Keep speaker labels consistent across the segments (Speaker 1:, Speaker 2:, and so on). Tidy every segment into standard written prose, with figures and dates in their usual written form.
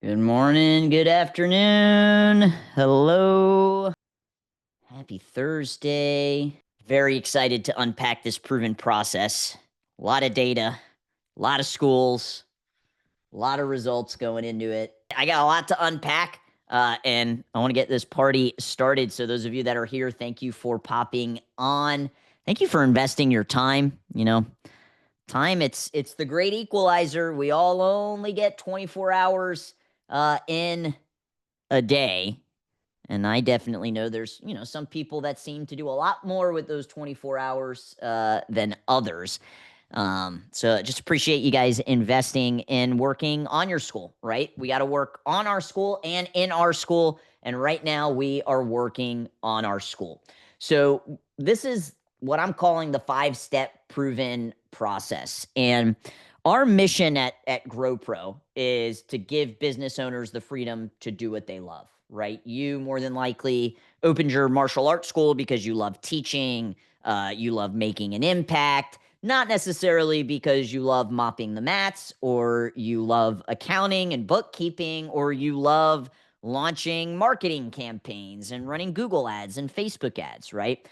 Speaker 1: Good morning, good afternoon. Hello. Happy Thursday. Very excited to unpack this proven process. A lot of data, a lot of schools, a lot of results going into it. I got a lot to unpack, and I want to get this party started. So, those of you that are here, thank you for popping on. Thank you for investing your time. Time, it's the great equalizer. We all only get 24 hours in a day. And I definitely know there's, some people that seem to do a lot more with those 24 hours than others. So just appreciate you guys investing in working on your school, right? We got to work on our school and in our school. And right now we are working on our school. So this is what I'm calling the 5-step proven process. And our mission at GrowPro is to give business owners the freedom to do what they love, right? You more than likely opened your martial arts school because you love teaching, you love making an impact, not necessarily because you love mopping the mats or you love accounting and bookkeeping or you love launching marketing campaigns and running Google ads and Facebook ads, right?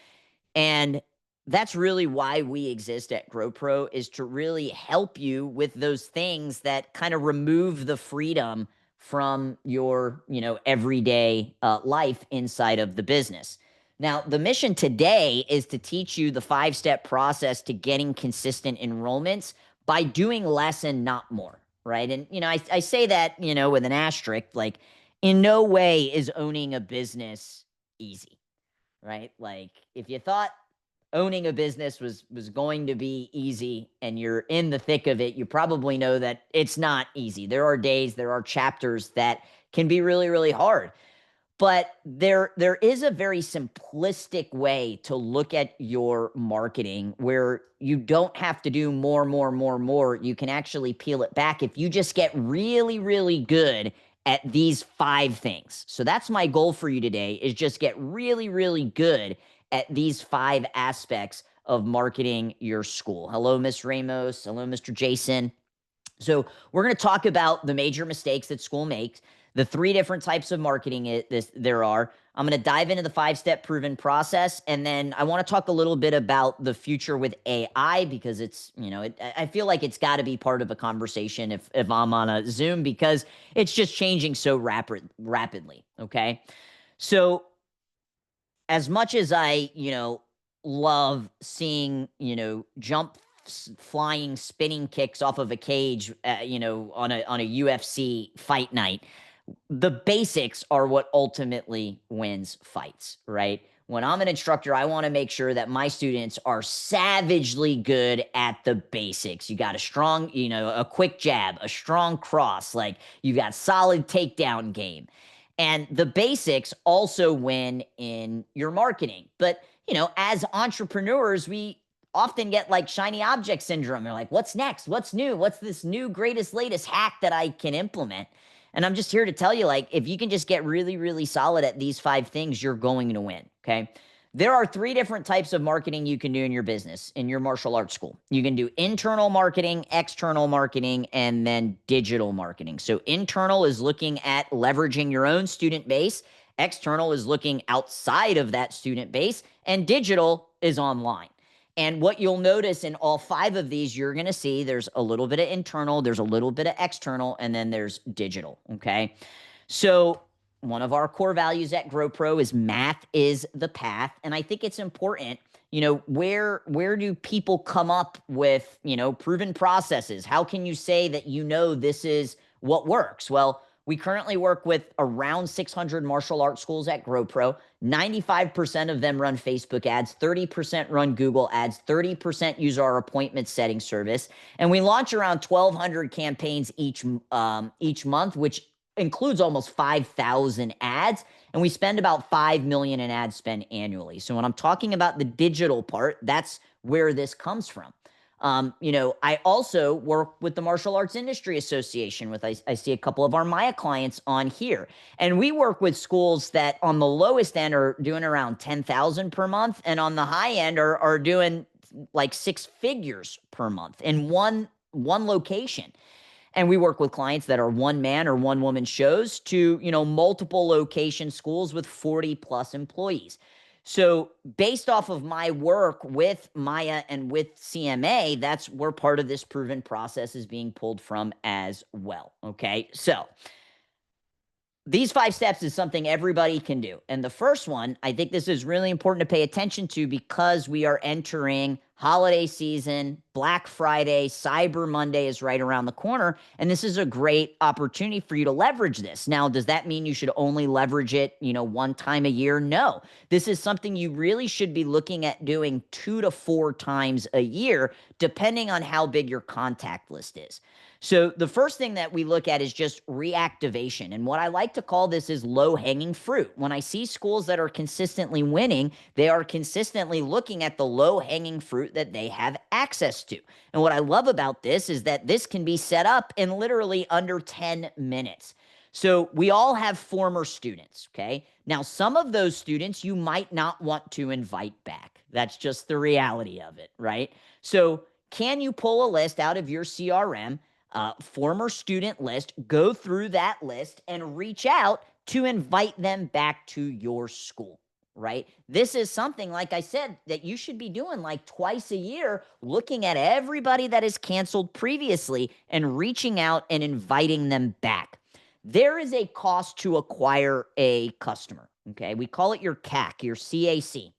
Speaker 1: And that's really why we exist at GrowPro, is to really help you with those things that kind of remove the freedom from your, everyday life inside of the business. Now, the mission today is to teach you the 5-step process to getting consistent enrollments by doing less and not more, right? And, I say that, with an asterisk, like in no way is owning a business easy, right? Like if you thought owning a business was going to be easy and you're in the thick of it, you probably know that it's not easy. There are days, there are chapters that can be really, really hard. But there is a very simplistic way to look at your marketing where you don't have to do more. You can actually peel it back if you just get really, really good at these 5 things. So that's my goal for you today, is just get really, really good at these 5 aspects of marketing your school. Hello, Miss Ramos. Hello, Mr. Jason. So we're going to talk about the major mistakes that school makes, the 3 different types of marketing there are. I'm going to dive into the 5-step proven process, and then I want to talk a little bit about the future with AI, because it's, I feel like it's got to be part of a conversation if I'm on a Zoom, because it's just changing so rapidly. Okay, so as much as I, love seeing, jump flying spinning kicks off of a cage, on a UFC fight night, the basics are what ultimately wins fights, right? When I'm an instructor, I want to make sure that my students are savagely good at the basics. You got a strong, a quick jab, a strong cross, like you got solid takedown game. And the basics also win in your marketing. But, as entrepreneurs, we often get like shiny object syndrome. They're like, what's next? What's new? What's this new greatest, latest hack that I can implement? And I'm just here to tell you, like, if you can just get really, really solid at these 5 things, you're going to win. Okay. There are 3 different types of marketing you can do in your business, in your martial arts school. You can do internal marketing, external marketing, and then digital marketing. So internal is looking at leveraging your own student base. External is looking outside of that student base, and digital is online. And what you'll notice in all 5 of these, you're going to see there's a little bit of internal, there's a little bit of external, and then there's digital. Okay. So one of our core values at GrowPro is math is the path. And I think it's important, where do people come up with, proven processes? How can you say that, this is what works? Well, we currently work with around 600 martial arts schools at GrowPro. 95% of them run Facebook ads, 30% run Google ads, 30% use our appointment setting service. And we launch around 1,200 campaigns each month, which includes almost 5,000 ads. And we spend about $5 million in ad spend annually. So when I'm talking about the digital part, that's where this comes from. I also work with the Martial Arts Industry Association. I see a couple of our Maya clients on here, and we work with schools that on the lowest end are doing around 10,000 per month, and on the high end are doing like 6 figures per month in one location. And we work with clients that are one man or one woman shows to, multiple location schools with 40 plus employees. So based off of my work with Maya and with CMA, that's where part of this proven process is being pulled from as well. Okay. So these 5 steps is something everybody can do. And the first one, I think this is really important to pay attention to because we are entering holiday season, Black Friday, Cyber Monday is right around the corner. And this is a great opportunity for you to leverage this. Now, does that mean you should only leverage it, one time a year? No. This is something you really should be looking at doing 2 to 4 times a year, depending on how big your contact list is. So the first thing that we look at is just reactivation. And what I like to call this is low-hanging fruit. When I see schools that are consistently winning, they are consistently looking at the low-hanging fruit that they have access to. And what I love about this is that this can be set up in literally under 10 minutes. So we all have former students, okay? Now, some of those students you might not want to invite back. That's just the reality of it, right? So can you pull a list out of your CRM, former student list, go through that list and reach out to invite them back to your school, right? This is something, like I said, that you should be doing like twice a year, looking at everybody that is canceled previously and reaching out and inviting them back. There is a cost to acquire a customer, okay? We call it your CAC, your CAC.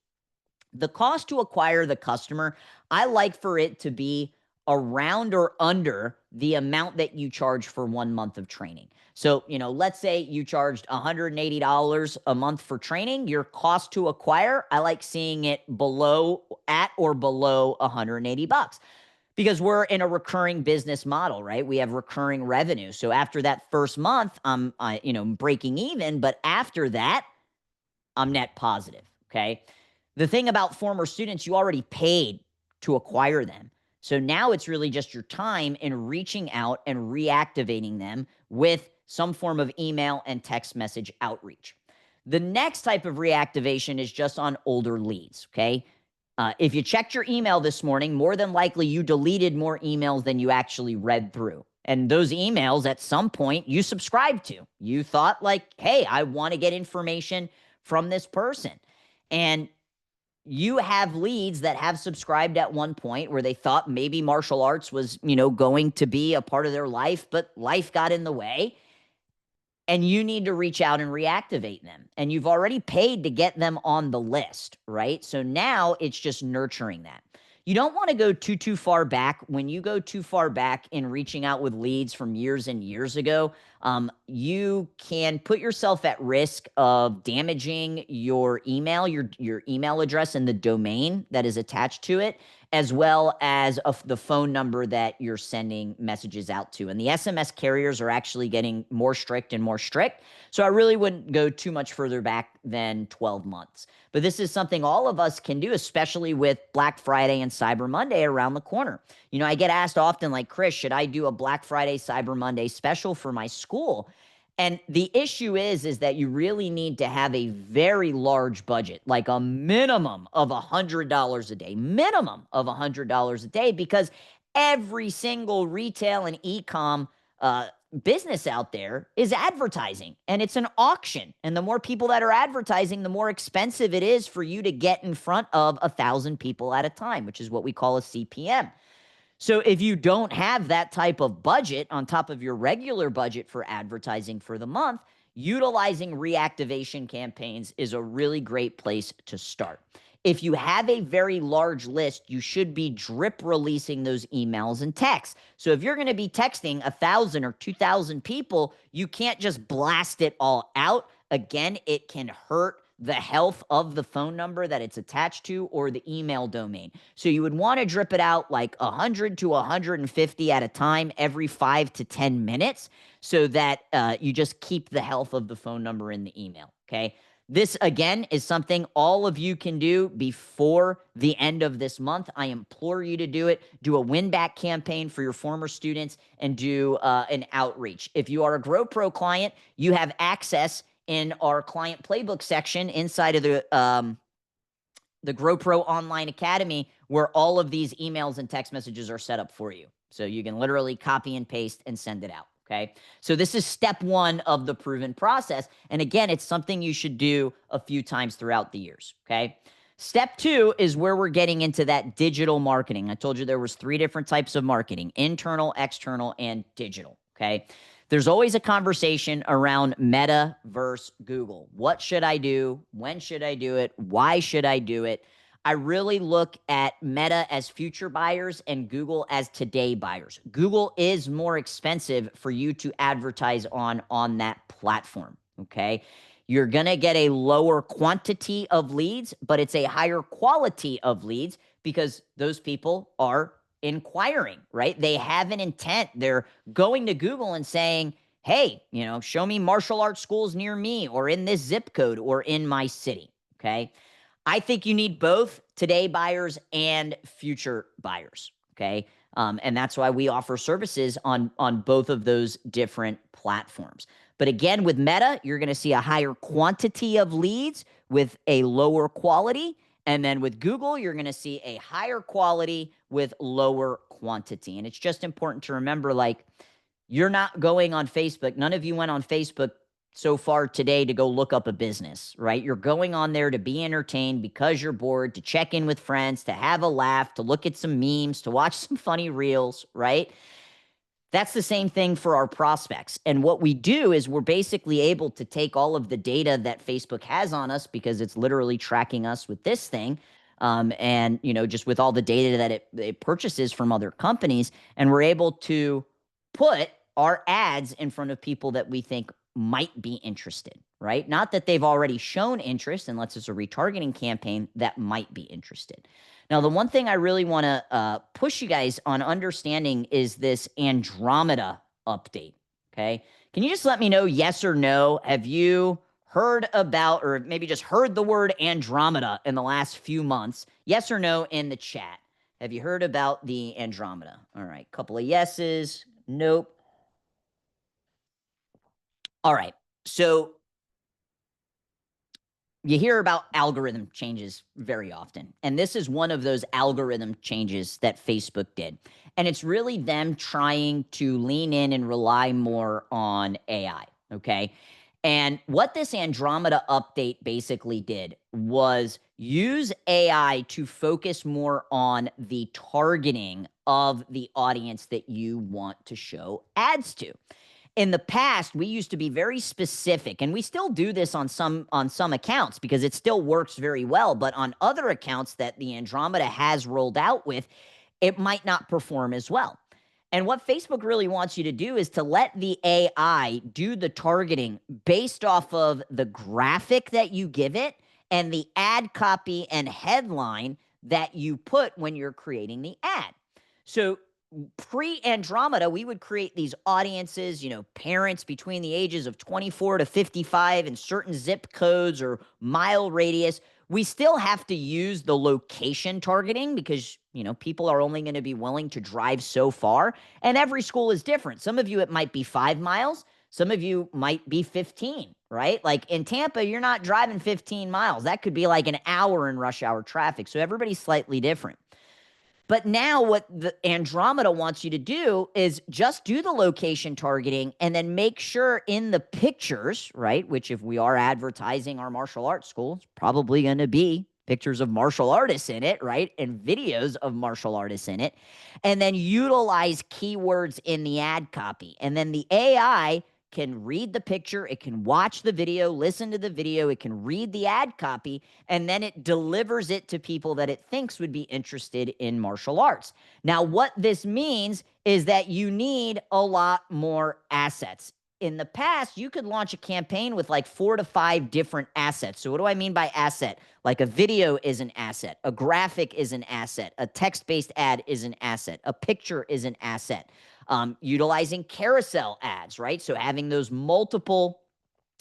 Speaker 1: The cost to acquire the customer, I like for it to be around or under the amount that you charge for 1 month of training. So, let's say you charged $180 a month for training. Your cost to acquire, I like seeing it at or below $180 because we're in a recurring business model, right? We have recurring revenue. So after that first month, I'm breaking even, but after that, I'm net positive, okay? The thing about former students, you already paid to acquire them. So now it's really just your time in reaching out and reactivating them with some form of email and text message outreach. The next type of reactivation is just on older leads, okay? If you checked your email this morning, more than likely you deleted more emails than you actually read through. And those emails at some point you subscribed to. You thought like, hey, I want to get information from this person. And you have leads that have subscribed at one point where they thought maybe martial arts was, going to be a part of their life, but life got in the way. And you need to reach out and reactivate them. And you've already paid to get them on the list, right? So now it's just nurturing that. You don't want to go too far back. When you go too far back in reaching out with leads from years and years ago, you can put yourself at risk of damaging your email, your email address and the domain that is attached to it, as well as the phone number that you're sending messages out to. And the SMS carriers are actually getting more strict and more strict. So I really wouldn't go too much further back than 12 months. But this is something all of us can do, especially with Black Friday and Cyber Monday around the corner. I get asked often like, Chris, should I do a Black Friday, Cyber Monday special for my school? And the issue is that you really need to have a very large budget, like a minimum of $100 a day, because every single retail and e-com business out there is advertising, and it's an auction. And the more people that are advertising, the more expensive it is for you to get in front of 1,000 people at a time, which is what we call a CPM. So if you don't have that type of budget on top of your regular budget for advertising for the month, utilizing reactivation campaigns is a really great place to start. If you have a very large list, you should be drip releasing those emails and texts. So if you're going to be texting 1,000 or 2,000 people, you can't just blast it all out. Again, it can hurt the health of the phone number that it's attached to or the email domain. So you would want to drip it out like 100 to 150 at a time every 5 to 10 minutes so that you just keep the health of the phone number in the email, okay? This, again, is something all of you can do before the end of this month. I implore you to do it. Do a win-back campaign for your former students and do an outreach. If you are a GrowPro client, you have access in our client playbook section inside of the GrowPro Online Academy where all of these emails and text messages are set up for you. So you can literally copy and paste and send it out. Okay. So this is step one of the proven process. And again, it's something you should do a few times throughout the years. Okay. Step two is where we're getting into that digital marketing. I told you there was 3 different types of marketing: internal, external, and digital. Okay. There's always a conversation around Meta versus Google. What should I do? When should I do it? Why should I do it? I really look at Meta as future buyers and Google as today buyers. Google is more expensive for you to advertise on that platform, okay? You're going to get a lower quantity of leads, but it's a higher quality of leads because those people are inquiring, right? They have an intent. They're going to Google and saying, hey, show me martial arts schools near me or in this zip code or in my city, okay? I think you need both today buyers and future buyers. Okay. And that's why we offer services on both of those different platforms. But again, with Meta, you're going to see a higher quantity of leads with a lower quality. And then with Google, you're going to see a higher quality with lower quantity. And it's just important to remember, like, you're not going on Facebook. None of you went on Facebook so far today to go look up a business, right? You're going on there to be entertained because you're bored, to check in with friends, to have a laugh, to look at some memes, to watch some funny reels, right? That's the same thing for our prospects. And what we do is we're basically able to take all of the data that Facebook has on us, because it's literally tracking us with this thing. And, just with all the data that it purchases from other companies. And we're able to put our ads in front of people that we think might be interested, right? Not that they've already shown interest, unless it's a retargeting campaign that might be interested. Now, the one thing I really want to push you guys on understanding is this Andromeda update, okay? Can you just let me know, yes or no? Have you heard about, or maybe just heard the word Andromeda in the last few months? Yes or no in the chat. Have you heard about the Andromeda? All right, couple of yeses. Nope. All right, so you hear about algorithm changes very often. And this is one of those algorithm changes that Facebook did. And it's really them trying to lean in and rely more on AI. Okay. And what this Andromeda update basically did was use AI to focus more on the targeting of the audience that you want to show ads to. In the past, we used to be very specific, and we still do this on some accounts because it still works very well. But on other accounts that the Andromeda has rolled out with, it might not perform as well. And what Facebook really wants you to do is to let the AI do the targeting based off of the graphic that you give it and the ad copy and headline that you put when you're creating the ad. So pre-Andromeda, we would create these audiences, parents between the ages of 24 to 55 in certain zip codes or mile radius. We still have to use the location targeting because, people are only going to be willing to drive so far. And every school is different. Some of you, it might be 5 miles. Some of you might be 15, right? Like in Tampa, you're not driving 15 miles. That could be like an hour in rush hour traffic. So everybody's slightly different. But now what the Andromeda wants you to do is just do the location targeting and then make sure in the pictures, right, which if we are advertising our martial arts school, it's probably going to be pictures of martial artists in it, right, and videos of martial artists in it, and then utilize keywords in the ad copy. And then the AI can read the picture, it can watch the video, listen to the video, it can read the ad copy, and then it delivers it to people that it thinks would be interested in martial arts. Now, what this means is that you need a lot more assets. In the past, you could launch a campaign with like 4 to 5 different assets. So what do I mean by asset? Like a video is an asset, a graphic is an asset, a text-based ad is an asset, a picture is an asset. Utilizing carousel ads, right? So having those multiple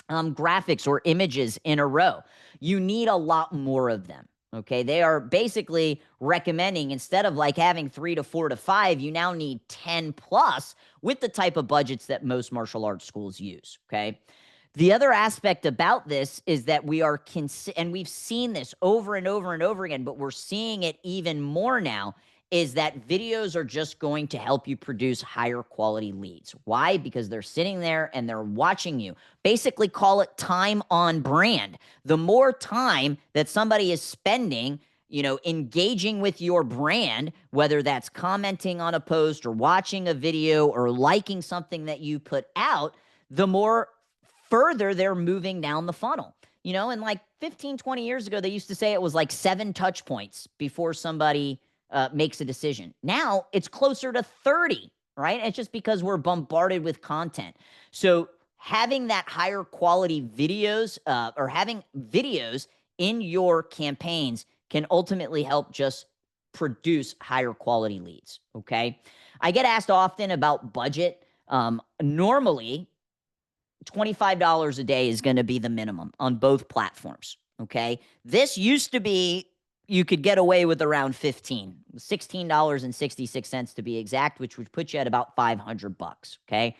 Speaker 1: graphics or images in a row. You need a lot more of them. Okay. They are basically recommending, instead of like having 3 to 4 to 5, you now need 10 plus with the type of budgets that most martial arts schools use. Okay. The other aspect about this is that we are, and we've seen this over and over and over again, but we're seeing it even more now, is that videos are just going to help you produce higher quality leads. Why? Because they're sitting there and they're watching you. Basically, call it time on brand. The more time that somebody is spending, engaging with your brand, whether that's commenting on a post or watching a video or liking something that you put out, the more further they're moving down the funnel. And like 15, 20 years ago, they used to say it was like 7 touch points before somebody makes a decision. Now it's closer to 30, right? It's just because we're bombarded with content. So having that higher quality videos or having videos in your campaigns can ultimately help just produce higher quality leads. Okay. I get asked often about budget. Normally, $25 a day is going to be the minimum on both platforms. Okay. This used to be, you could get away with around $16.66 to be exact, which would put you at about $500. Okay.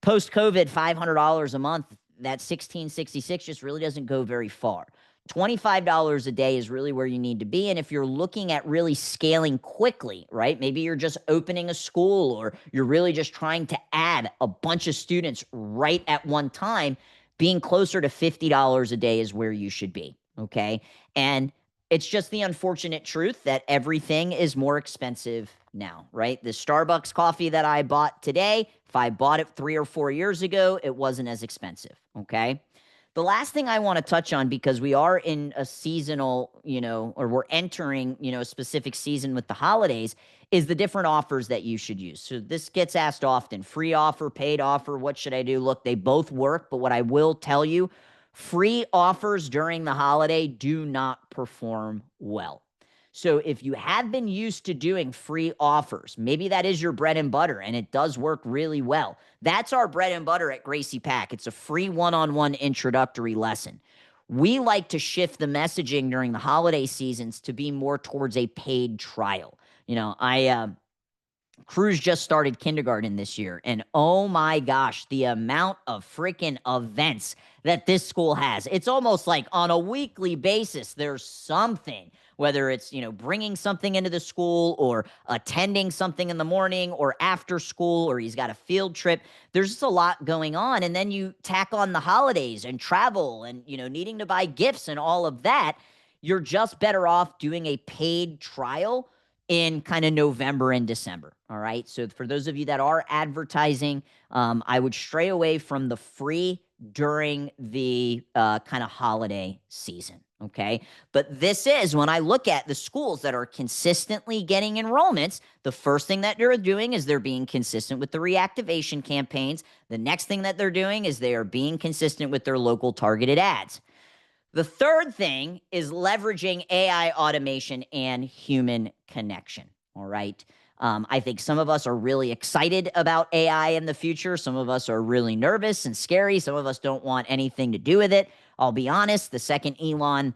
Speaker 1: Post COVID, $500 a month, that $16.66 just really doesn't go very far. $25 a day is really where you need to be. And if you're looking at really scaling quickly, right? Maybe you're just opening a school or you're really just trying to add a bunch of students right at one time, being closer to $50 a day is where you should be. Okay. And it's just the unfortunate truth that everything is more expensive now, right? The Starbucks coffee that I bought today, if I bought it 3 or 4 years ago, it wasn't as expensive. Okay. The last thing I want to touch on, because we are in a seasonal, or we're entering, a specific season with the holidays, is the different offers that you should use. So this gets asked often: free offer, paid offer, what should I do? Look, they both work, but what I will tell you, free offers during the holiday do not perform well. So if you have been used to doing free offers, maybe that is your bread and butter and it does work really well. That's our bread and butter at Gracie Pack. It's a free one-on-one introductory lesson. We like to shift the messaging during the holiday seasons to be more towards a paid trial. Cruz just started kindergarten this year, and oh my gosh, the amount of freaking events that this school has. It's almost like on a weekly basis, there's something, whether it's, bringing something into the school or attending something in the morning or after school, or he's got a field trip. There's just a lot going on. And then you tack on the holidays and travel and, needing to buy gifts and all of that. You're just better off doing a paid trial in kind of November and December. All right. So for those of you that are advertising, I would stray away from the free during the kind of holiday season. Okay. But this is, when I look at the schools that are consistently getting enrollments, the first thing that they're doing is they're being consistent with the reactivation campaigns. The next thing that they're doing is they are being consistent with their local targeted ads. The third thing is leveraging AI automation and human connection. All right. I think some of us are really excited about AI in the future. Some of us are really nervous and scary. Some of us don't want anything to do with it. I'll be honest, the second Elon,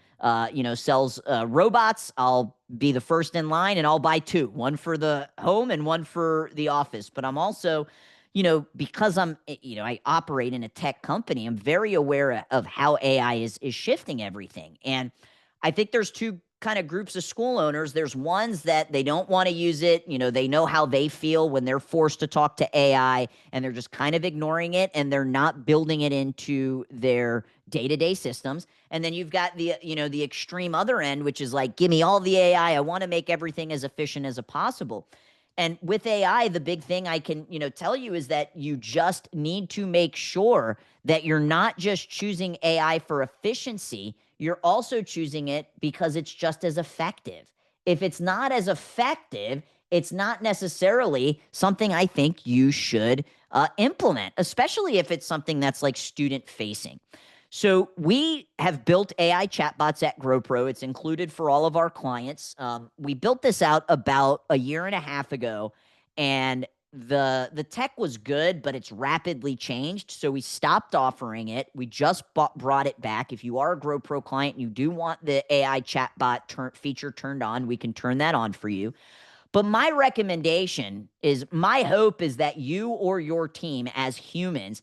Speaker 1: sells robots, I'll be the first in line and I'll buy 2, one for the home and one for the office. But I'm also, because I operate in a tech company, I'm very aware of how AI is shifting everything. And I think there's 2 kind of groups of school owners. There's ones that they don't want to use it. They know how they feel when they're forced to talk to AI and they're just kind of ignoring it and they're not building it into their day-to-day systems. And then you've got the extreme other end, which is like, give me all the AI. I want to make everything as efficient as possible. And with AI, the big thing I can, tell you is that you just need to make sure that you're not just choosing AI for efficiency. You're also choosing it because it's just as effective. If it's not as effective, it's not necessarily something I think you should implement, especially if it's something that's like student facing. So we have built AI chatbots at GrowPro. It's included for all of our clients. We built this out about a year and a half ago, and the tech was good, but it's rapidly changed. So we stopped offering it. We just brought it back. If you are a GrowPro client and you do want the AI chatbot feature turned on, we can turn that on for you. But my recommendation is, my hope is that you or your team as humans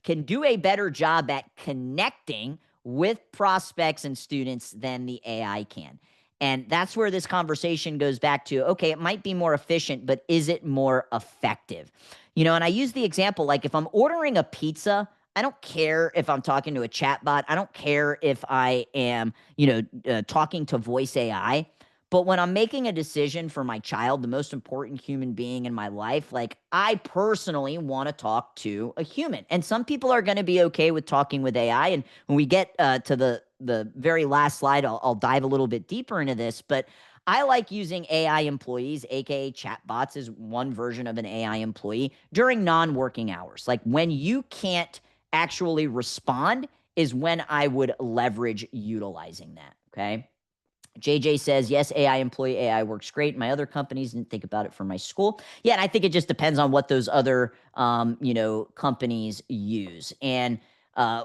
Speaker 1: can do a better job at connecting with prospects and students than the AI can. And that's where this conversation goes back to, okay, it might be more efficient, but is it more effective? And I use the example, like if I'm ordering a pizza, I don't care if I'm talking to a chatbot. I don't care if I am, talking to voice AI. But when I'm making a decision for my child, the most important human being in my life, like I personally want to talk to a human. And some people are going to be okay with talking with AI. And when we get to the very last slide, I'll dive a little bit deeper into this. But I like using AI employees, aka chatbots, as one version of an AI employee during non-working hours. Like when you can't actually respond is when I would leverage utilizing that. Okay. JJ says, yes, AI employee, AI works great. My other companies didn't think about it for my school. Yeah, and I think it just depends on what those other, companies use. And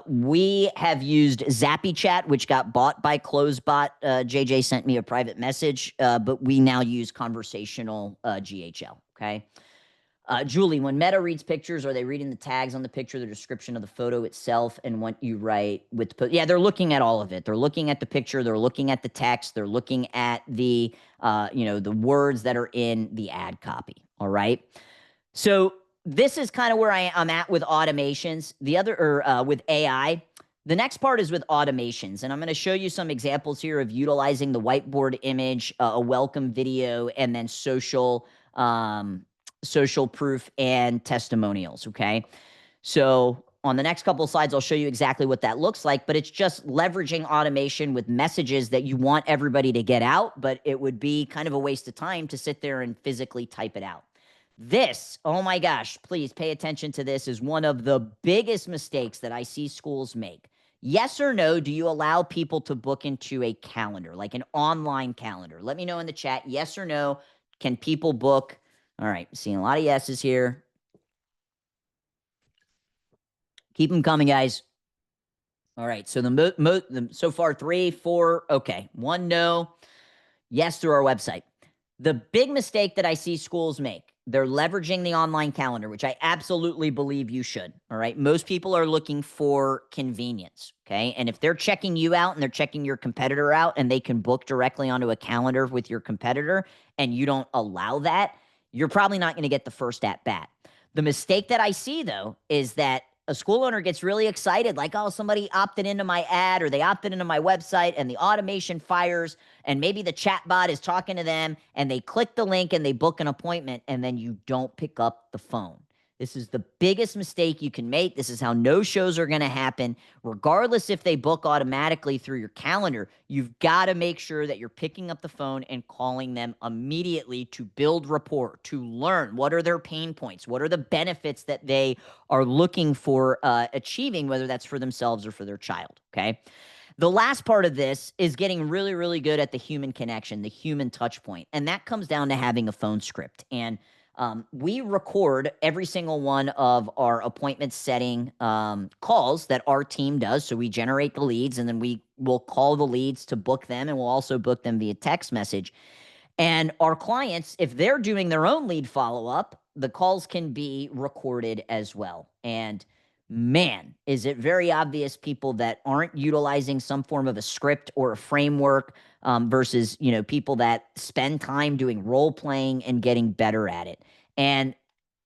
Speaker 1: we have used Zappy Chat, which got bought by Closebot. JJ sent me a private message, but we now use conversational GHL. Okay. Julie, when Meta reads pictures, are they reading the tags on the picture, the description of the photo itself, and what you write with yeah, they're looking at all of it. They're looking at the picture, they're looking at the text, they're looking at the the words that are in the ad copy. All right. So this is kind of where I'm at with automations. The other, or with AI. The next part is with automations, and I'm going to show you some examples here of utilizing the whiteboard image, a welcome video, and then social proof and testimonials. Okay. So on the next couple of slides, I'll show you exactly what that looks like, but it's just leveraging automation with messages that you want everybody to get out, but it would be kind of a waste of time to sit there and physically type it out. This, oh my gosh, please pay attention to this, is one of the biggest mistakes that I see schools make. Yes or no, do you allow people to book into a calendar, like an online calendar? Let me know in the chat, yes or no, can people book? All right, seeing a lot of yeses here. Keep them coming, guys. All right, so so far 3, 4, okay. 1 no, yes through our website. The big mistake that I see schools make, they're leveraging the online calendar, which I absolutely believe you should. All right. Most people are looking for convenience. Okay. And if they're checking you out and they're checking your competitor out and they can book directly onto a calendar with your competitor and you don't allow that, you're probably not going to get the first at bat. The mistake that I see, though, is that a school owner gets really excited, like, oh, somebody opted into my ad or they opted into my website, and the automation fires, and maybe the chat bot is talking to them and they click the link and they book an appointment, and then you don't pick up the phone. This is the biggest mistake you can make. This is how no shows are going to happen. Regardless if they book automatically through your calendar, you've got to make sure that you're picking up the phone and calling them immediately to build rapport, to learn what are their pain points, what are the benefits that they are looking for achieving, whether that's for themselves or for their child. Okay. The last part of this is getting really, really good at the human connection, the human touch point. And that comes down to having a phone script. And we record every single one of our appointment setting calls that our team does. So we generate the leads and then we will call the leads to book them, and we'll also book them via text message. And our clients, if they're doing their own lead follow-up, the calls can be recorded as well. And man, is it very obvious people that aren't utilizing some form of a script or a framework versus, people that spend time doing role playing and getting better at it. And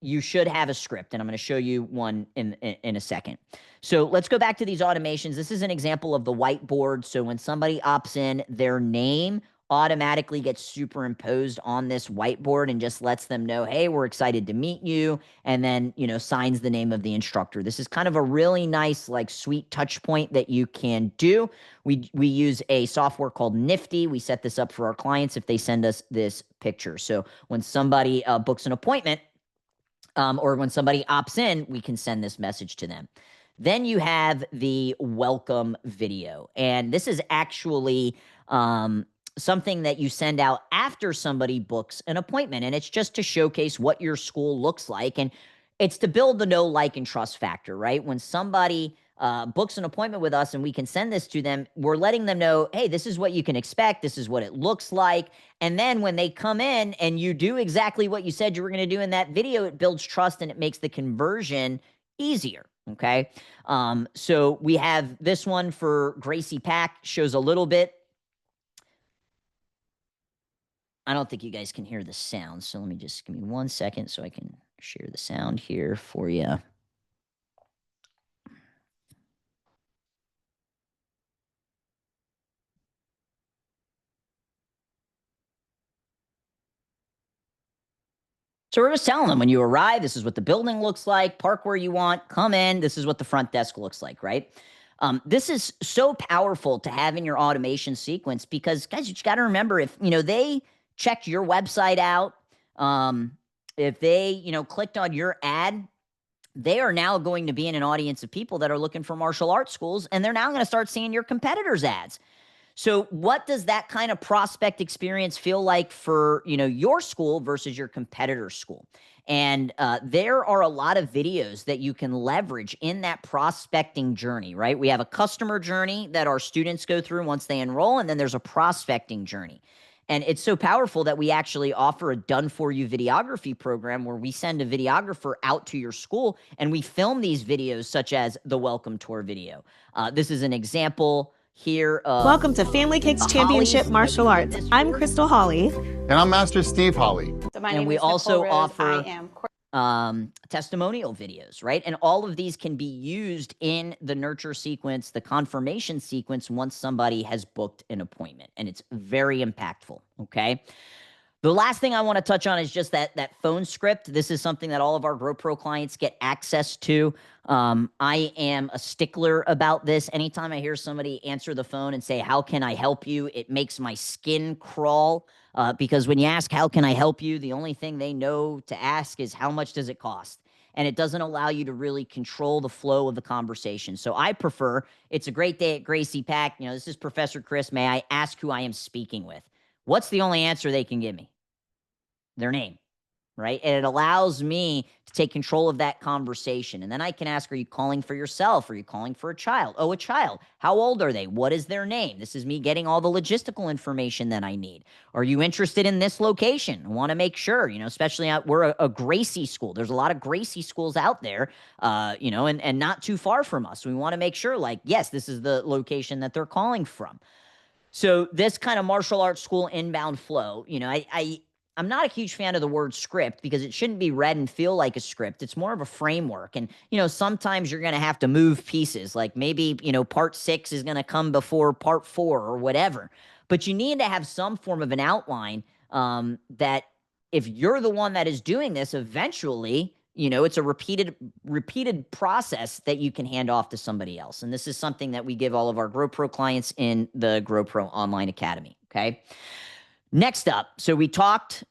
Speaker 1: you should have a script, and I'm going to show you one in a second. So let's go back to these automations. This is an example of the whiteboard. So when somebody opts in, their name automatically gets superimposed on this whiteboard and just lets them know, hey, we're excited to meet you. And then, signs the name of the instructor. This is kind of a really nice, like, sweet touch point that you can do. We use a software called Nifty. We set this up for our clients if they send us this picture. So when somebody books an appointment, or when somebody opts in, we can send this message to them. Then you have the welcome video. And this is actually something that you send out after somebody books an appointment. And it's just to showcase what your school looks like. And it's to build the know, like, and trust factor, right? When somebody books an appointment with us and we can send this to them, we're letting them know, hey, this is what you can expect. This is what it looks like. And then when they come in and you do exactly what you said you were going to do in that video, it builds trust and it makes the conversion easier. Okay. So we have this one for Gracie Pack, shows a little bit I don't think you guys can hear the sound. So let me just give me 1 second so I can share the sound here for you. So we're just telling them when you arrive, this is what the building looks like, park where you want, come in, this is what the front desk looks like, right? This is so powerful to have in your automation sequence because, guys, you just got to remember if, they checked your website out, if they, clicked on your ad, they are now going to be in an audience of people that are looking for martial arts schools, and they're now going to start seeing your competitors' ads. So what does that kind of prospect experience feel like for, your school versus your competitor's school? And there are a lot of videos that you can leverage in that prospecting journey, right? We have a customer journey that our students go through once they enroll, and then there's a prospecting journey. And it's so powerful that we actually offer a done-for-you videography program where we send a videographer out to your school and we film these videos, such as the welcome tour video. This is an example here.
Speaker 2: Welcome to Family Kicks Championship Martial Arts. I'm Crystal Hawley.
Speaker 3: And I'm Master Steve Hawley.
Speaker 4: So my
Speaker 1: and
Speaker 4: name
Speaker 1: we
Speaker 4: is
Speaker 1: also
Speaker 4: Nicole Rose.
Speaker 1: offer
Speaker 4: I am
Speaker 1: testimonial videos, right? And all of these can be used in the nurture sequence, the confirmation sequence, once somebody has booked an appointment. And it's very impactful, okay? The last thing I want to touch on is just that phone script. This is something that all of our GrowPro clients get access to. I am a stickler about this. Anytime I hear somebody answer the phone and say, "How can I help you?" it makes my skin crawl because when you ask, "How can I help you?" the only thing they know to ask is, "How much does it cost?" And it doesn't allow you to really control the flow of the conversation. So I prefer, "It's a great day at Gracie Pack. This is Professor Chris. May I ask who I am speaking with?" What's the only answer they can give me? Their name, right? And it allows me to take control of that conversation. And then I can ask, are you calling for yourself? Are you calling for a child? Oh, a child. How old are they? What is their name? This is me getting all the logistical information that I need. Are you interested in this location? I want to make sure, especially we're a Gracie school. There's a lot of Gracie schools out there, and not too far from us. We want to make sure, yes, this is the location that they're calling from. So this kind of martial arts school inbound flow, I'm not a huge fan of the word script because it shouldn't be read and feel like a script. It's more of a framework. And, sometimes you're going to have to move pieces. Like maybe, part 6 is going to come before part 4 or whatever. But you need to have some form of an outline that if you're the one that is doing this, eventually, it's a repeated process that you can hand off to somebody else. And this is something that we give all of our GrowPro clients in the GrowPro Online Academy, okay? Next up, so we talked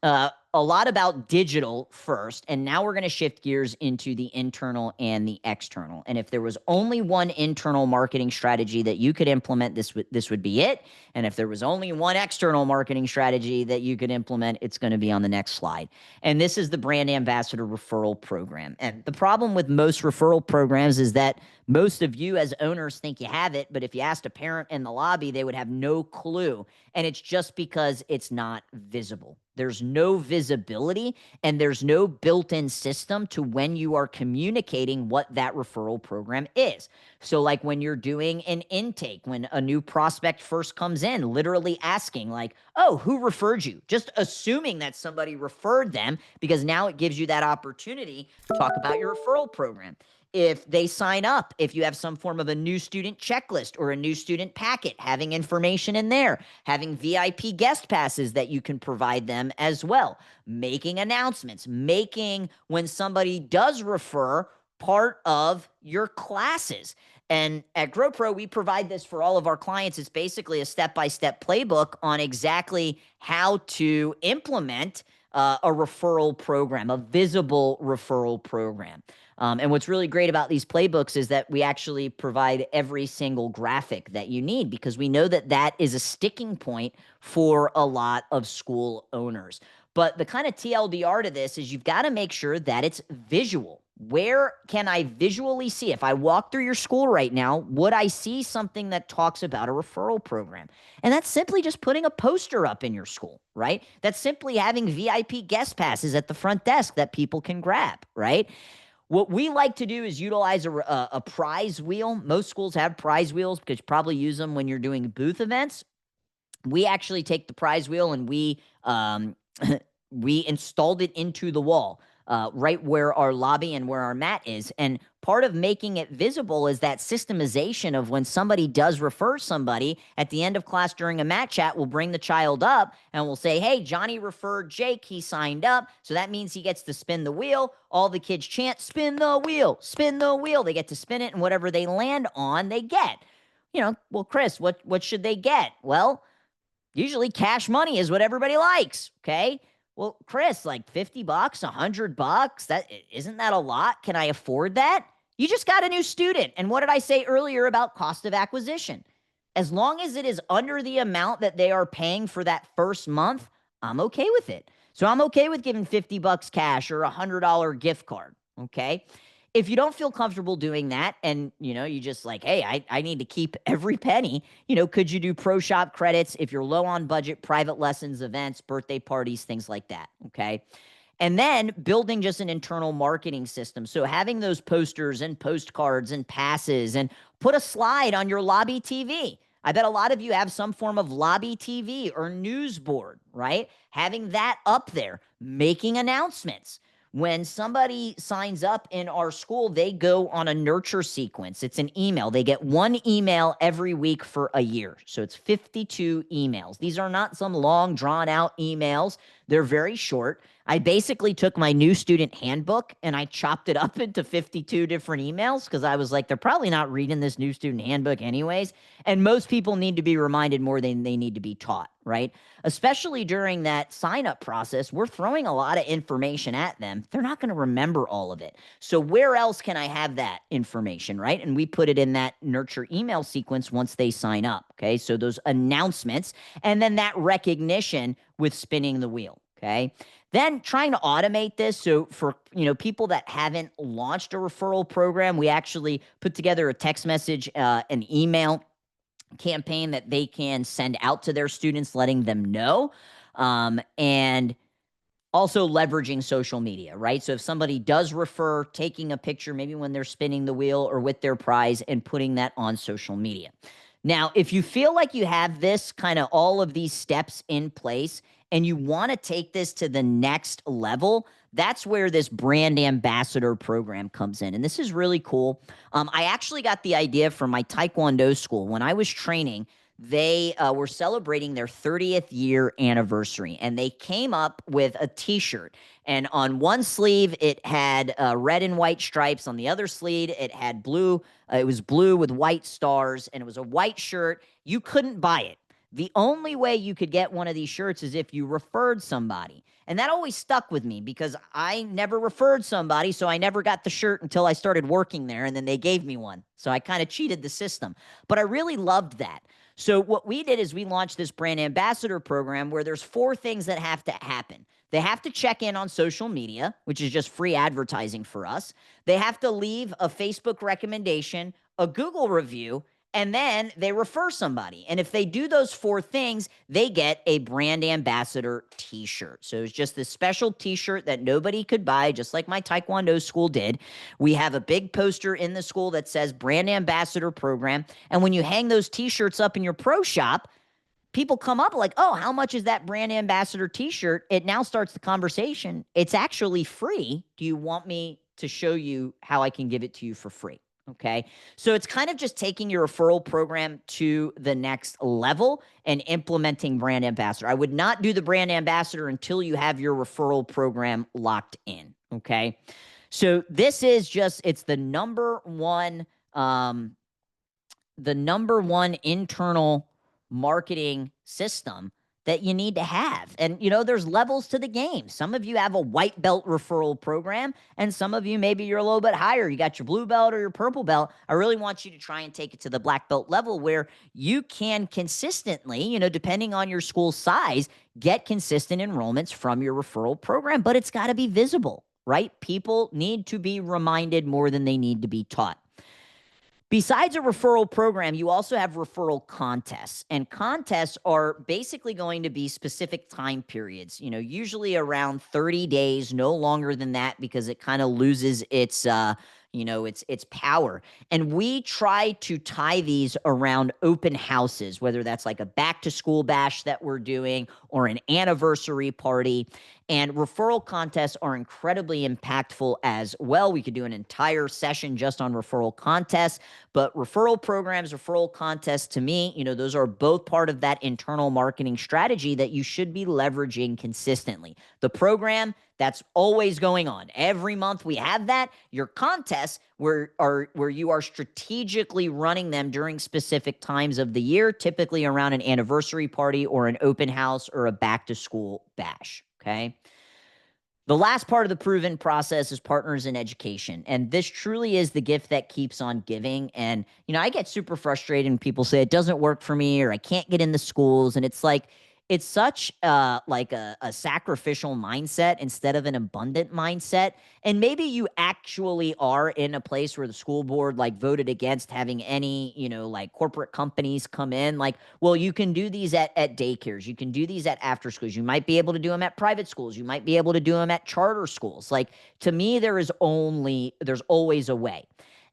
Speaker 1: a lot about digital first, and now we're going to shift gears into the internal and the external. And if there was only one internal marketing strategy that you could implement, this would be it. And if there was only one external marketing strategy that you could implement, it's going to be on the next slide. And this is the brand ambassador referral program. And the problem with most referral programs is that most of you as owners think you have it, but if you asked a parent in the lobby, they would have no clue. And it's just because it's not visible. There's no visibility and there's no built-in system to when you are communicating what that referral program is. So like when you're doing an intake, when a new prospect first comes in, literally asking "Oh, who referred you?" Just assuming that somebody referred them, because now it gives you that opportunity to talk about your referral program. If they sign up, if you have some form of a new student checklist or a new student packet, having information in there, having VIP guest passes that you can provide them as well, making announcements, making when somebody does refer part of your classes. And at GrowPro, we provide this for all of our clients. It's basically a step-by-step playbook on exactly how to implement a referral program, a visible referral program. And what's really great about these playbooks is that we actually provide every single graphic that you need, because we know that that is a sticking point for a lot of school owners. But the kind of TLDR to this is you've got to make sure that it's visual. Where can I visually see? If I walk through your school right now, would I see something that talks about a referral program? And that's simply just putting a poster up in your school, right? That's simply having VIP guest passes at the front desk that people can grab, right? What we like to do is utilize a prize wheel. Most schools have prize wheels because you probably use them when you're doing booth events. We actually take the prize wheel and we We installed it into the wall, right where our lobby and where our mat is. And part of making it visible is that systemization of when somebody does refer somebody at the end of class during a mat chat, we'll bring the child up and we'll say, hey, Johnny referred Jake. He signed up. So that means he gets to spin the wheel. All the kids chant, spin the wheel, spin the wheel. They get to spin it, and whatever they land on, they get. Well, Chris, what should they get? Well, usually cash money is what everybody likes. Okay. Well, Chris, like $50, $100, isn't that a lot? Can I afford that? You just got a new student. And what did I say earlier about cost of acquisition? As long as it is under the amount that they are paying for that first month, I'm okay with it. So I'm okay with giving $50 cash or $100 gift card. Okay. If you don't feel comfortable doing that, and you just like, hey, I need to keep every penny, could you do pro shop credits if you're low on budget, private lessons, events, birthday parties, things like that? Okay. And then building just an internal marketing system. So having those posters and postcards and passes, and put a slide on your lobby TV. I bet a lot of you have some form of lobby TV or news board, right? Having that up there, making announcements. When somebody signs up in our school, they go on a nurture sequence. It's an email. They get one email every week for a year. So it's 52 emails. These are not some long, drawn-out emails. They're very short. I basically took my new student handbook and I chopped it up into 52 different emails because I was like, they're probably not reading this new student handbook anyways. And most people need to be reminded more than they need to be taught, right? Especially during that sign-up process, we're throwing a lot of information at them. They're not going to remember all of it. So where else can I have that information, right? And we put it in that nurture email sequence once they sign up, okay? So those announcements, and then that recognition with spinning the wheel, okay? Then trying to automate this. So for people that haven't launched a referral program, we actually put together a text message, an email campaign that they can send out to their students, letting them know, and also leveraging social media, right? So if somebody does refer, taking a picture, maybe when they're spinning the wheel or with their prize, and putting that on social media. Now, if you feel like you have this kind of all of these steps in place and you want to take this to the next level, that's where this brand ambassador program comes in. And this is really cool. I actually got the idea from my Taekwondo school. When I was training, they were celebrating their 30th year anniversary, and they came up with a t-shirt. And on one sleeve, it had red and white stripes. On the other sleeve, it had blue. It was blue with white stars, and it was a white shirt. You couldn't buy it. The only way you could get one of these shirts is if you referred somebody. And that always stuck with me because I never referred somebody, so I never got the shirt until I started working there, and then they gave me one. So I kind of cheated the system. But I really loved that. So what we did is we launched this brand ambassador program where there's 4 things that have to happen. They have to check in on social media, which is just free advertising for us. They have to leave a Facebook recommendation, a Google review, and then they refer somebody. And if they do those 4 things, they get a brand ambassador t-shirt. So it's just this special t-shirt that nobody could buy, just like my Taekwondo school did. We have a big poster in the school that says brand ambassador program. And when you hang those t-shirts up in your pro shop, people come up like, oh, how much is that brand ambassador t-shirt? It now starts the conversation. It's actually free. Do you want me to show you how I can give it to you for free? Okay. So it's kind of just taking your referral program to the next level and implementing brand ambassador. I would not do the brand ambassador until you have your referral program locked in. Okay. So this is just, it's the number one internal marketing system that you need to have. And, there's levels to the game. Some of you have a white belt referral program, and some of you, maybe you're a little bit higher. You got your blue belt or your purple belt. I really want you to try and take it to the black belt level where you can consistently, depending on your school size, get consistent enrollments from your referral program, but it's got to be visible, right? People need to be reminded more than they need to be taught. Besides a referral program, you also have referral contests, and contests are basically going to be specific time periods, usually around 30 days, no longer than that, because it kind of loses its, It's power. And we try to tie these around open houses, whether that's like a back to school bash that we're doing or an anniversary party. And referral contests are incredibly impactful as well. We could do an entire session just on referral contests, but referral programs, referral contests, to me, those are both part of that internal marketing strategy that you should be leveraging consistently. The program, that's always going on. Every month we have that. Your contests where you are strategically running them during specific times of the year, typically around an anniversary party or an open house or a back to school bash. Okay. The last part of the proven process is partners in education. And this truly is the gift that keeps on giving. And, I get super frustrated when people say it doesn't work for me or I can't get in the schools. And it's like, it's such like a sacrificial mindset instead of an abundant mindset. And maybe you actually are in a place where the school board like voted against having any, like corporate companies come in. Like, well, you can do these at daycares. You can do these at after schools. You might be able to do them at private schools. You might be able to do them at charter schools. Like, to me, there's always a way.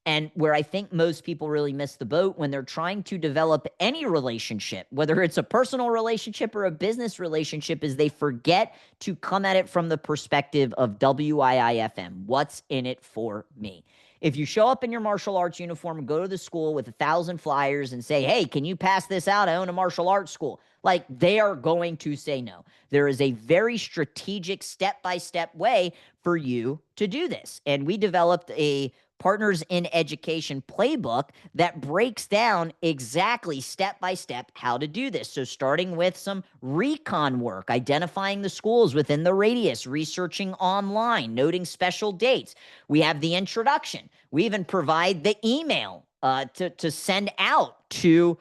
Speaker 1: And where I think most people really miss the boat when they're trying to develop any relationship, whether it's a personal relationship or a business relationship, is they forget to come at it from the perspective of WIIFM. What's in it for me? If you show up in your martial arts uniform and go to the school with 1,000 flyers and say, hey, can you pass this out? I own a martial arts school. Like, they are going to say no. There is a very strategic step-by-step way for you to do this. And we developed a Partners in Education playbook that breaks down exactly step by step how to do this. So starting with some recon work, identifying the schools within the radius, researching online, noting special dates. We have the introduction. We even provide the email to send out to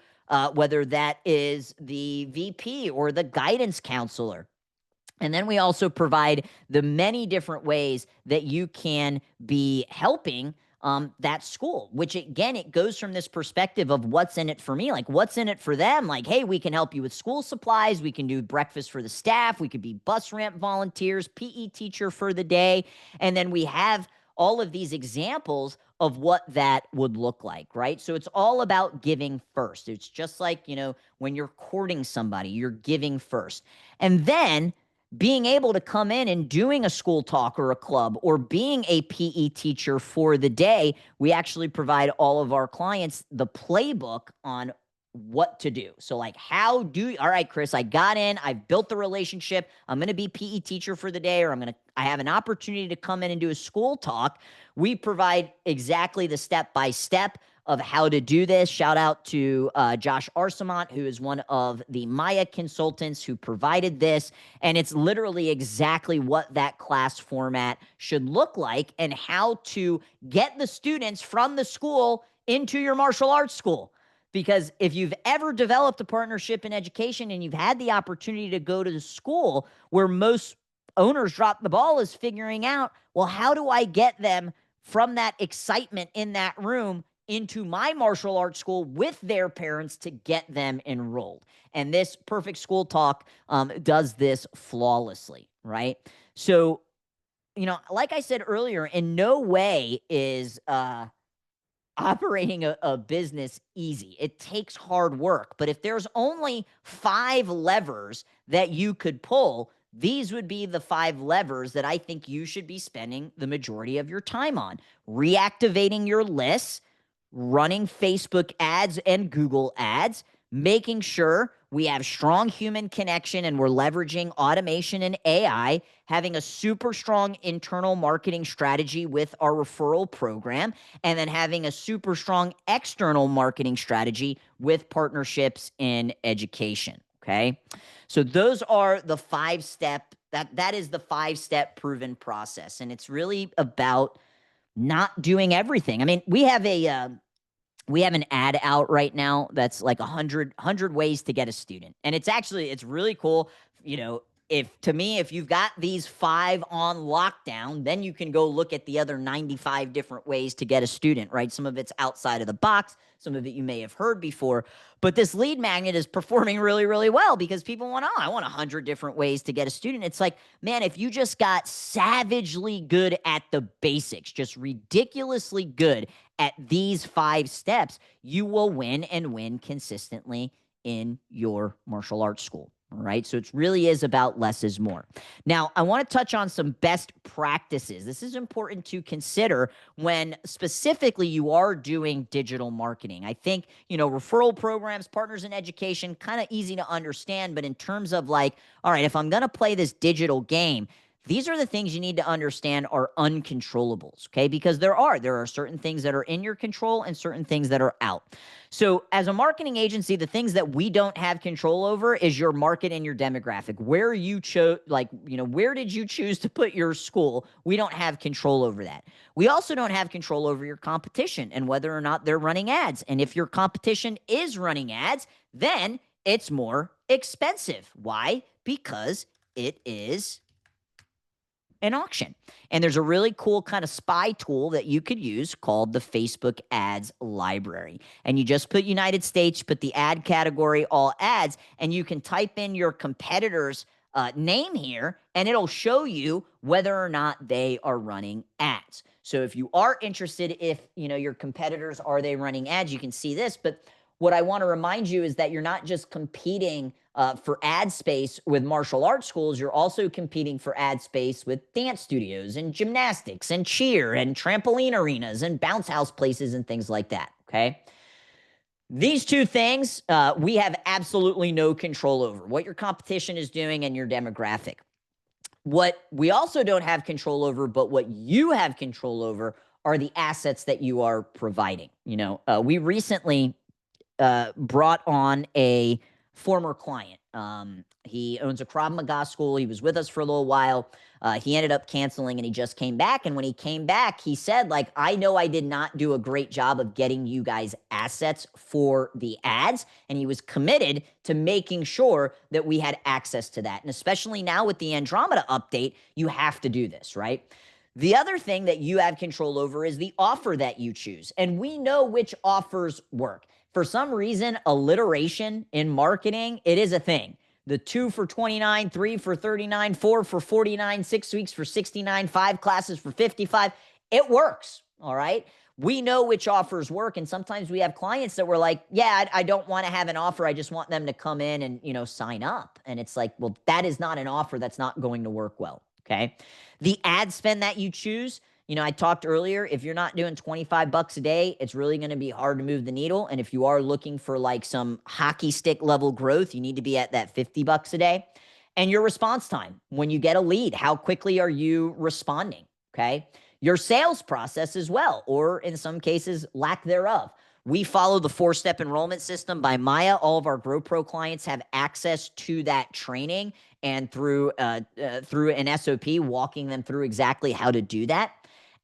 Speaker 1: whether that is the VP or the guidance counselor. And then we also provide the many different ways that you can be helping that school, which again, it goes from this perspective of what's in it for me, like what's in it for them. Like, hey, we can help you with school supplies. We can do breakfast for the staff. We could be bus ramp volunteers, PE teacher for the day. And then we have all of these examples of what that would look like, right? So it's all about giving first. It's just like, when you're courting somebody, you're giving first. And then being able to come in and doing a school talk or a club or being a PE teacher for the day, we actually provide all of our clients the playbook on what to do. So like, all right, Chris, I got in, I've built the relationship. I'm going to be PE teacher for the day, or I have an opportunity to come in and do a school talk. We provide exactly the step-by-step of how to do this. Shout out to Josh Arsamont, who is one of the Maya consultants who provided this. And it's literally exactly what that class format should look like and how to get the students from the school into your martial arts school. Because if you've ever developed a partnership in education and you've had the opportunity to go to the school, where most owners drop the ball is figuring out, well, how do I get them from that excitement in that room into my martial arts school with their parents to get them enrolled? And this Perfect School Talk does this flawlessly, right? So, like I said earlier, in no way is operating a business easy. It takes hard work. But if there's only 5 levers that you could pull, these would be the 5 levers that I think you should be spending the majority of your time on. Reactivating your lists, running Facebook ads and Google ads, making sure we have strong human connection and we're leveraging automation and AI, having a super strong internal marketing strategy with our referral program, and then having a super strong external marketing strategy with partnerships in education. Okay. So those are the 5-step, that is the 5-step proven process. And it's really about not doing everything. I mean, we have an ad out right now that's like 100 ways to get a student. And it's really cool. if you've got these 5 on lockdown, then you can go look at the other 95 different ways to get a student, right? Some of it's outside of the box, some of it you may have heard before, but this lead magnet is performing really, really well because people want, I want 100 different ways to get a student. It's like, man, if you just got savagely good at the basics, just ridiculously good at these 5 steps, you will win and win consistently in your martial arts school. All right. So it really is about less is more. Now, I want to touch on some best practices. This is important to consider when specifically you are doing digital marketing. I think, referral programs, partners in education, kind of easy to understand. But in terms of like, all right, if I'm going to play this digital game, these are the things you need to understand are uncontrollables, okay? Because there are certain things that are in your control and certain things that are out. So as a marketing agency, the things that we don't have control over is your market and your demographic. Where you chose, where did you choose to put your school? We don't have control over that. We also don't have control over your competition and whether or not they're running ads. And if your competition is running ads, then it's more expensive. Why? Because it is an auction. And there's a really cool kind of spy tool that you could use called the Facebook Ads Library. And you just put United States, put the ad category, all ads, and you can type in your competitor's name here, and it'll show you whether or not they are running ads. So if you are interested, if your competitors, are they running ads, you can see this. But what I want to remind you is that you're not just competing for ad space with martial arts schools, you're also competing for ad space with dance studios and gymnastics and cheer and trampoline arenas and bounce house places and things like that, okay? These 2 things we have absolutely no control over, what your competition is doing and your demographic. What we also don't have control over, but what you have control over are the assets that you are providing. We recently brought on a former client. He owns a Krav Maga school. He was with us for a little while. He ended up canceling and he just came back. And when he came back, he said, I know I did not do a great job of getting you guys assets for the ads. And he was committed to making sure that we had access to that. And especially now with the Andromeda update, you have to do this, right? The other thing that you have control over is the offer that you choose. And we know which offers work. For some reason, alliteration in marketing, it is a thing. The 2 for $29, 3 for $39, 4 for $49, 6 weeks for $69, 5 classes for $55. It works, all right? We know which offers work, and sometimes we have clients that were like, yeah, I don't want to have an offer. I just want them to come in and, sign up. And it's like, well, that is not an offer that's not going to work well, okay? The ad spend that you choose, I talked earlier, if you're not doing $25 a day, it's really going to be hard to move the needle. And if you are looking for some hockey stick level growth, you need to be at that $50 a day. And your response time, when you get a lead, how quickly are you responding? Okay. Your sales process as well, or in some cases, lack thereof. We follow the 4-step enrollment system by Maya. All of our GrowPro clients have access to that training and through an SOP, walking them through exactly how to do that.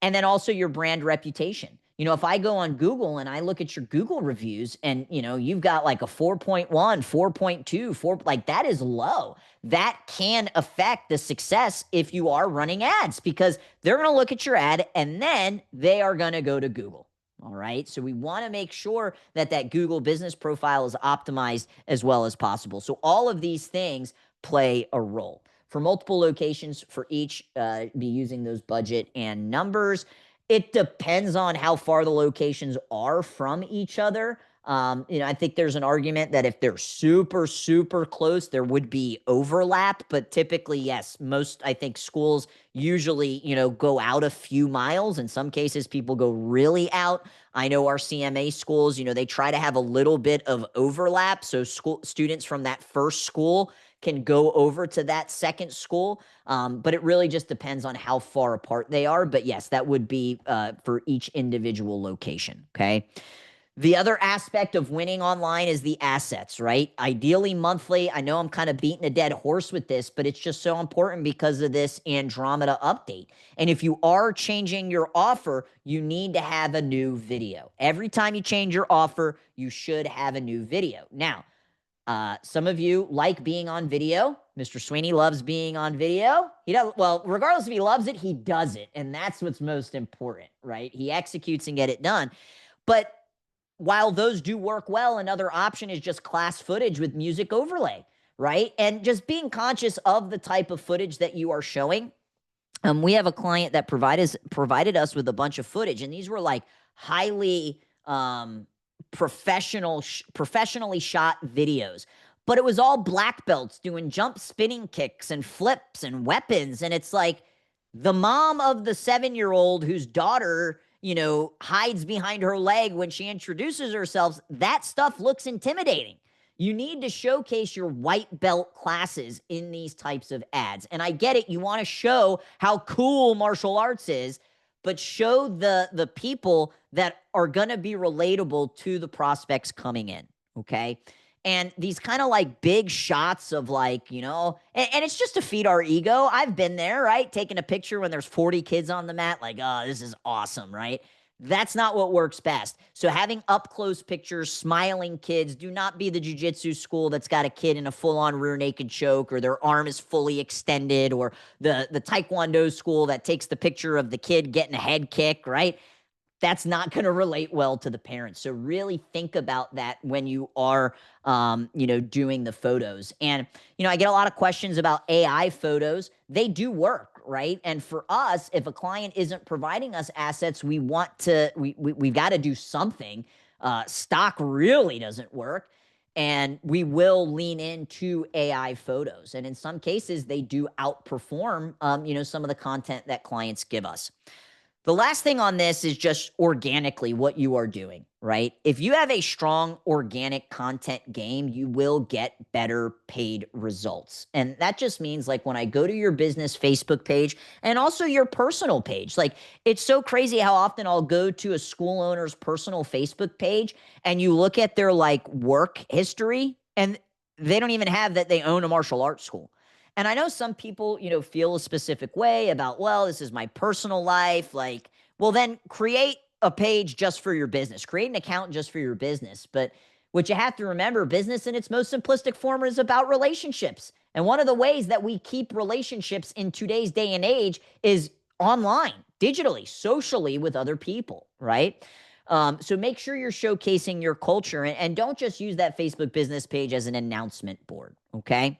Speaker 1: And then also your brand reputation. If I go on Google and I look at your Google reviews and, you've got a 4.1, 4.2, 4, that is low. That can affect the success if you are running ads because they're going to look at your ad and then they are going to go to Google. All right. So we want to make sure that Google business profile is optimized as well as possible. So all of these things play a role. For multiple locations, for each, be using those budget and numbers. It depends on how far the locations are from each other. I think there's an argument that if they're super, super close, there would be overlap. But typically, yes, most, I think, schools usually, go out a few miles. In some cases, people go really out. I know our CMA schools, they try to have a little bit of overlap. So students from that first school can go over to that second school. But it really just depends on how far apart they are. But yes, that would be for each individual location, okay? The other aspect of winning online is the assets, right? Ideally monthly. I know I'm kind of beating a dead horse with this, but it's just so important because of this Andromeda update. And if you are changing your offer, you need to have a new video. Every time you change your offer, you should have a new video. Now, Some of you like being on video. Mr. Sweeney loves being on video. He does well, regardless if he loves it, he does it. And that's what's most important, right? He executes and get it done. But while those do work well, another option is just class footage with music overlay, right? And just being conscious of the type of footage that you are showing. We have a client that provided us with a bunch of footage, and these were like highly professionally shot videos. But it was all black belts doing jump spinning kicks and flips and weapons. And it's like the mom of the 7-year-old whose daughter, hides behind her leg when she introduces herself, that stuff looks intimidating. You need to showcase your white belt classes in these types of ads. And I get it. You want to show how cool martial arts is, but show the people that are going to be relatable to the prospects coming in. Okay. And these kind of like big shots of like, and it's just to feed our ego. I've been there, right? Taking a picture when there's 40 kids on the mat, like, oh, this is awesome, right? That's not what works best. So having up close pictures, smiling kids, do not be the jiu-jitsu school that's got a kid in a full-on rear naked choke or their arm is fully extended, or the taekwondo school that takes the picture of the kid getting a head kick, right? That's not going to relate well to the parents. So really think about that when you are, doing the photos. And, I get a lot of questions about AI photos. They do work, right? And for us, if a client isn't providing us assets, we've got to do something. Stock really doesn't work. And we will lean into AI photos. And in some cases, they do outperform, some of the content that clients give us. The last thing on this is just organically what you are doing, right? If you have a strong organic content game, you will get better paid results. And that just means like when I go to your business Facebook page and also your personal page, like it's so crazy how often I'll go to a school owner's personal Facebook page and you look at their like work history and they don't even have that they own a martial arts school. And I know some people, feel a specific way about, well, this is my personal life. Like, well, then create a page just for your business. Create an account just for your business. But what you have to remember, business in its most simplistic form is about relationships. And one of the ways that we keep relationships in today's day and age is online, digitally, socially with other people, right? So make sure you're showcasing your culture and don't just use that Facebook business page as an announcement board, okay?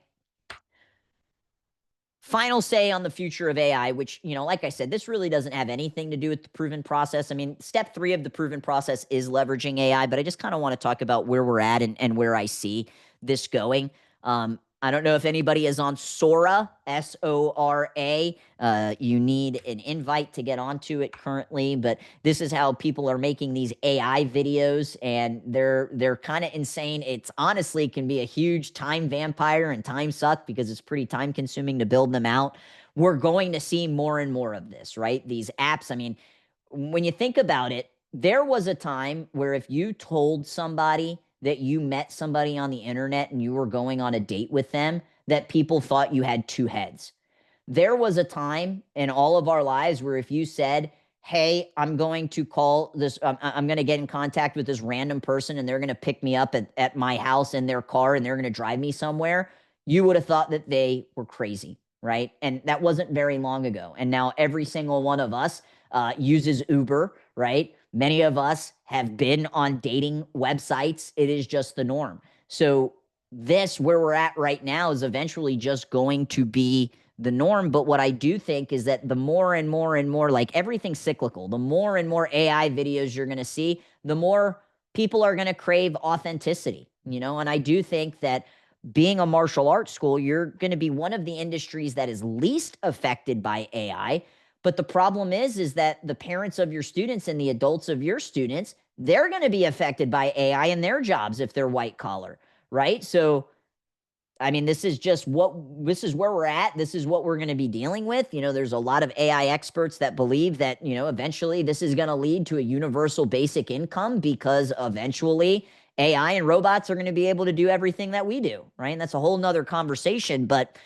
Speaker 1: Final say on the future of AI, which, like I said, this really doesn't have anything to do with the proven process. I mean, step 3 of the proven process is leveraging AI, but I just kind of want to talk about where we're at and where I see this going. I don't know if anybody is on Sora, Sora. You need an invite to get onto it currently, but this is how people are making these AI videos, and they're kind of insane. It's honestly can be a huge time vampire and time suck because it's pretty time consuming to build them out. We're going to see more and more of this, right? These apps, I mean, when you think about it, there was a time where if you told somebody that you met somebody on the internet and you were going on a date with them, that people thought you had 2 heads. There was a time in all of our lives where if you said, hey, I'm going to call this, I'm going to get in contact with this random person and they're going to pick me up at my house in their car and they're going to drive me somewhere, you would have thought that they were crazy, right? And that wasn't very long ago. And now every single one of us uses Uber, right? Many of us have been on dating websites. It is just the norm. So this, where we're at right now, is eventually just going to be the norm. But what I do think is that the more and more and more, like everything's cyclical, the more and more AI videos you're going to see, the more people are going to crave authenticity, and I do think that being a martial arts school, you're going to be one of the industries that is least affected by AI. But the problem is that the parents of your students and the adults of your students, they're going to be affected by AI in their jobs if they're white collar, right? So, I mean, this is where we're at. This is what we're going to be dealing with. There's a lot of AI experts that believe that, eventually this is going to lead to a universal basic income because eventually AI and robots are going to be able to do everything that we do, right? And that's a whole nother conversation. But,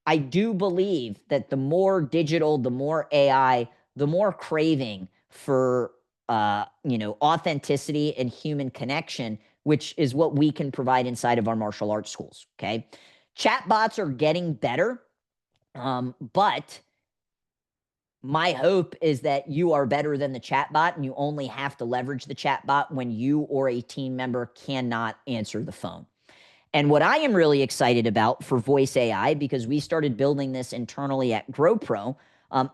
Speaker 1: I do believe that the more digital, the more AI, the more craving for, authenticity and human connection which is what we can provide inside of our martial arts schools, okay? Chatbots are getting better, but my hope is that you are better than the chatbot, and you only have to leverage the chatbot when you or a team member cannot answer the phone. And what I am really excited about for voice AI, because we started building this internally at GrowPro,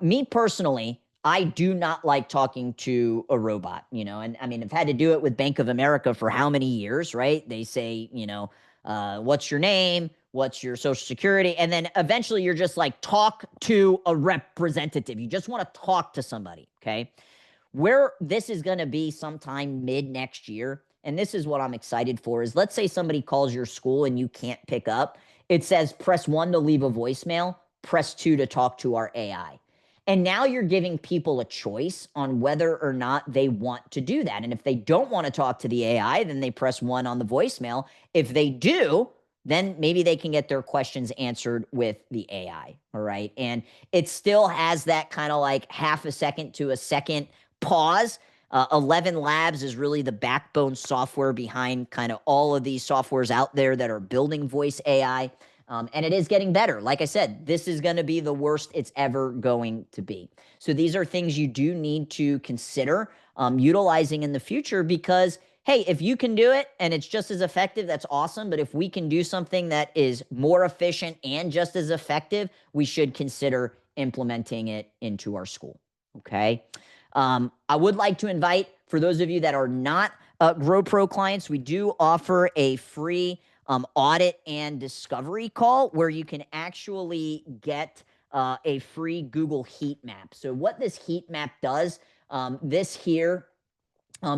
Speaker 1: me personally, I do not like talking to a robot, and I mean, I've had to do it with Bank of America for how many years, right? They say, what's your name? What's your social security? And then eventually you're just like, talk to a representative. You just want to talk to somebody, okay? Where this is going to be sometime mid next year, and this is what I'm excited for, is let's say somebody calls your school and you can't pick up. It says press 1 to leave a voicemail, press 2 to talk to our AI. And now you're giving people a choice on whether or not they want to do that. And if they don't want to talk to the AI, then they press 1 on the voicemail. If they do, then maybe they can get their questions answered with the AI. All right. And it still has that kind of like half a second to a second pause. 11 Labs is really the backbone software behind kind of all of these softwares out there that are building voice AI. And it is getting better. Like I said, this is going to be the worst it's ever going to be. So these are things you do need to consider utilizing in the future, because, hey, if you can do it and it's just as effective, that's awesome. But if we can do something that is more efficient and just as effective, we should consider implementing it into our school. Okay. I would like to invite, for those of you that are not GrowPro clients, we do offer a free audit and discovery call where you can actually get a free Google heat map. So what this heat map does, this here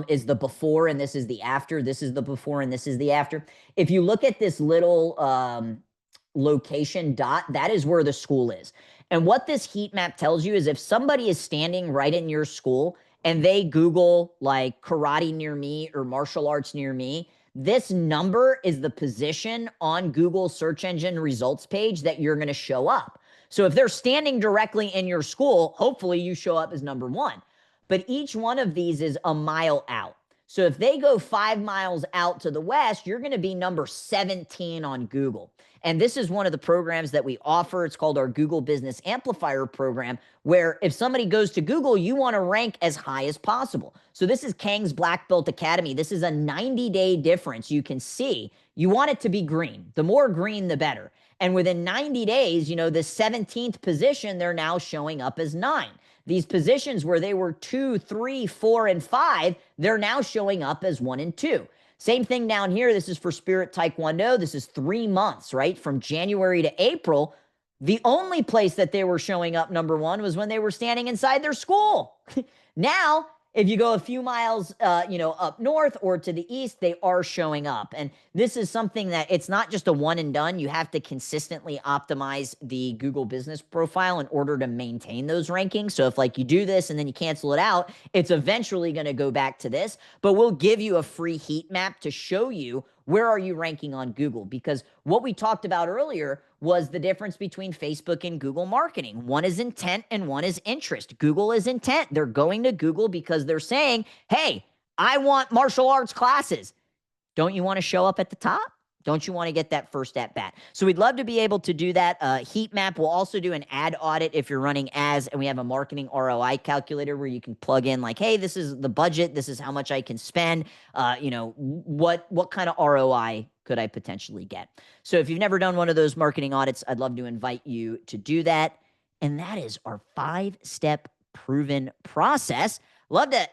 Speaker 1: is the before and this is the after. This is the before and this is the after. If you look at this little location dot, that is where the school is. And what this heat map tells you is if somebody is standing right in your school and they Google like karate near me or martial arts near me, this number is the position on Google search engine results page that you're going to show up. So if they're standing directly in your school, hopefully you show up as number 1. But each one of these is a mile out. So if they go 5 miles out to the west, you're going to be number 17 on Google. And this is one of the programs that we offer. It's called our Google Business Amplifier program, where if somebody goes to Google, you want to rank as high as possible. So this is Kang's Black Belt Academy. This is a 90-day difference. You can see you want it to be green. The more green, the better. And within 90 days, the 17th position, they're now showing up as 9. These positions where they were 2, 3, 4, and 5, they're now showing up as 1 and 2. Same thing down here. This is for Spirit Taekwondo. This is 3 months, right? From January to April. The only place that they were showing up number 1 was when they were standing inside their school. Now, if you go a few miles, up north or to the east, they are showing up. And this is something that it's not just a one and done. You have to consistently optimize the Google business profile in order to maintain those rankings. So if like you do this and then you cancel it out, it's eventually going to go back to this. But we'll give you a free heat map to show you where are you ranking on Google, because what we talked about earlier was the difference between Facebook and Google marketing. One is intent and one is interest. Google is intent. They're going to Google because they're saying, hey, I want martial arts classes. Don't you want to show up at the top? Don't you want to get that first at bat? So we'd love to be able to do that. Heat map. We'll also do an ad audit if you're running ads, and we have a marketing ROI calculator where you can plug in like, hey, this is the budget. This is how much I can spend. What kind of ROI could I potentially get? So if you've never done one of those marketing audits, I'd love to invite you to do that. And that is our 5-step proven process. Love to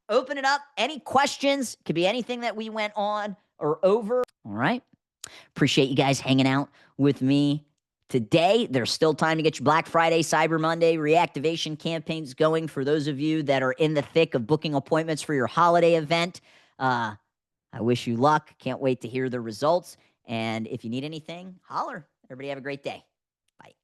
Speaker 1: open it up. Any questions? Could be anything that we went on or over. All right. Appreciate you guys hanging out with me today. There's still time to get your Black Friday, Cyber Monday reactivation campaigns going for those of you that are in the thick of booking appointments for your holiday event. I wish you luck. Can't wait to hear the results. And if you need anything, holler. Everybody have a great day.